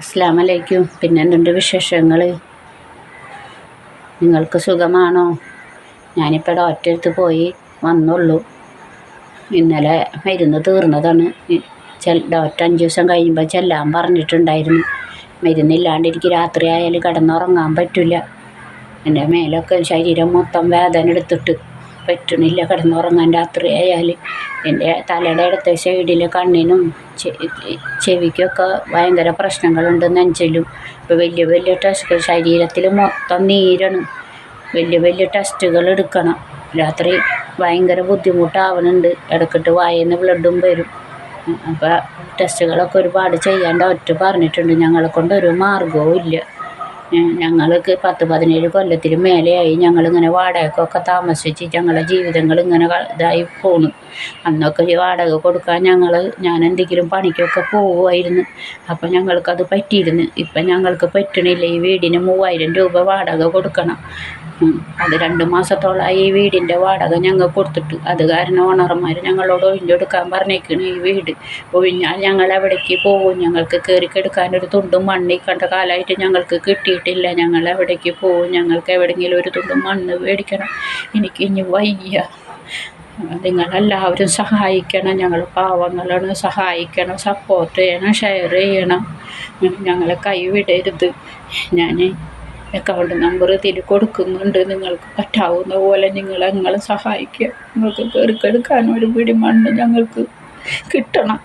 അസ്സലാമലൈക്കും. പിന്നെ എന്തുണ്ട് വിശേഷങ്ങൾ? നിങ്ങൾക്ക് സുഖമാണോ? ഞാനിപ്പോൾ ഡോക്ടറെ അടുത്ത് പോയി വന്നുള്ളൂ. ഇന്നലെ മരുന്ന് തീർന്നതാണ്. ഡോക്ടർ 5 ദിവസം കഴിയുമ്പോൾ ചെല്ലാൻ പറഞ്ഞിട്ടുണ്ടായിരുന്നു. മരുന്നില്ലാണ്ട് എനിക്ക് രാത്രി ആയാലും കിടന്നുറങ്ങാൻ പറ്റില്ല. എൻ്റെ മേലൊക്കെ ശരീരം മൊത്തം വേദന എടുത്തിട്ട് പറ്റണില്ല കിടന്നുറങ്ങാൻ രാത്രി ആയാൽ. എൻ്റെ തലയുടെ ഇടത്തെ സൈഡിൽ കണ്ണിനും ചെവിക്കൊക്കെ ഭയങ്കര പ്രശ്നങ്ങളുണ്ട്. നെഞ്ചിലും ഇപ്പോൾ വലിയ വലിയ ടെസ്റ്റ്, ശരീരത്തിൽ മൊത്തം നീരാണ്. വലിയ വലിയ ടെസ്റ്റുകൾ എടുക്കണം. രാത്രി ഭയങ്കര ബുദ്ധിമുട്ടാവുന്നുണ്ട്. ഇടയ്ക്കിട്ട് വായന്ന് ബ്ലഡും വരും. അപ്പോൾ ടെസ്റ്റുകളൊക്കെ ഒരുപാട് ചെയ്യാൻ ഡോക്ടർ പറഞ്ഞിട്ടുണ്ട്. ഞങ്ങളെക്കൊണ്ട് ഒരു മാർഗവും ഇല്ല. ഞങ്ങൾക്ക് 10-17 കൊല്ലത്തിന് മേലെയായി ഞങ്ങളിങ്ങനെ വാടകയ്ക്കൊക്കെ താമസിച്ച് ഞങ്ങളുടെ ജീവിതങ്ങൾ ഇങ്ങനെ ഇതായി പോണു. അന്നൊക്കെ വാടക കൊടുക്കാൻ ഞാൻ എന്തെങ്കിലും പണിക്കൊക്കെ പോവുമായിരുന്നു. അപ്പം ഞങ്ങൾക്കത് പറ്റിയിരുന്നു. ഇപ്പം ഞങ്ങൾക്ക് പറ്റണില്ല. ഈ വീടിന് 3000 രൂപ വാടക കൊടുക്കണം. അത് 2 മാസത്തോളമായി ഈ വീടിൻ്റെ വാടക ഞങ്ങൾ കൊടുത്തിട്ട്. അത് കാരണം ഓണർമാർ ഞങ്ങളോട് ഒഴിഞ്ഞെടുക്കാൻ പറഞ്ഞേക്കണ്. ഈ വീട് ഒഴിഞ്ഞാൽ ഞങ്ങൾ എവിടേക്ക് പോകും? ഞങ്ങൾക്ക് കയറിക്കെടുക്കാനൊരു തുണ്ടും മണ്ണ് കണ്ട കാലമായിട്ട് ഞങ്ങൾക്ക് കിട്ടിയിട്ടില്ല. ഞങ്ങൾ എവിടേക്ക് പോകും? ഞങ്ങൾക്ക് എവിടെയെങ്കിലും ഒരു തുണ്ടും മണ്ണ് മേടിക്കണം. എനിക്ക് ഇനി വയ്യ. നിങ്ങളെല്ലാവരും സഹായിക്കണം. ഞങ്ങൾ പാവങ്ങളാണ്. സഹായിക്കണം, സപ്പോർട്ട് ചെയ്യണം, ഷെയർ ചെയ്യണം. ഞങ്ങളെ കൈവിടരുത്. ഞാൻ അക്കൗണ്ട് നമ്പർ ഇതിൽ കൊടുക്കുന്നുണ്ട്. നിങ്ങൾക്ക് പറ്റാവുന്ന പോലെ നിങ്ങളെ സഹായിക്കുക. നിങ്ങൾക്ക് കയറിക്കെടുക്കാൻ ഒരു പിടി മണ്ണ് ഞങ്ങൾക്ക് കിട്ടണം.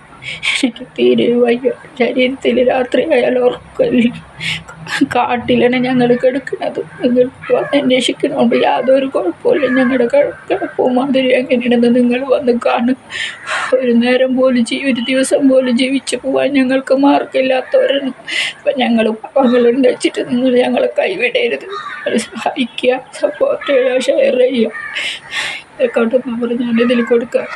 എനിക്ക് തീരെ വയ്യ. ശരീരത്തിൽ രാത്രി ആയാലും ഉറക്കമില്ല. കാട്ടിലാണ് ഞങ്ങൾ കിടക്കുന്നത്. നിങ്ങൾക്ക് വന്ന് അന്വേഷിക്കണോണ്ട് യാതൊരു കുഴപ്പമില്ല. ഞങ്ങളുടെ കിടപ്പും മാതിരി എങ്ങനെയാണെന്ന് നിങ്ങൾ വന്ന് കാണും. ഒരു നേരം പോലും ഒരു ദിവസം പോലും ജീവിച്ചു പോകാൻ ഞങ്ങൾക്ക് മാർഗമില്ലാത്തവരാണ്. അപ്പം ഞങ്ങൾ പാവങ്ങളുണ്ട് വെച്ചിട്ട് നിങ്ങൾ ഞങ്ങളെ കൈവിടരുത്. നിങ്ങൾ സഹായിക്കുക, സപ്പോർട്ട് ചെയ്യുക, ഷെയർ ചെയ്യുക. അക്കൗണ്ട് നമ്പർ ഞാനിതിൽ കൊടുക്കാം.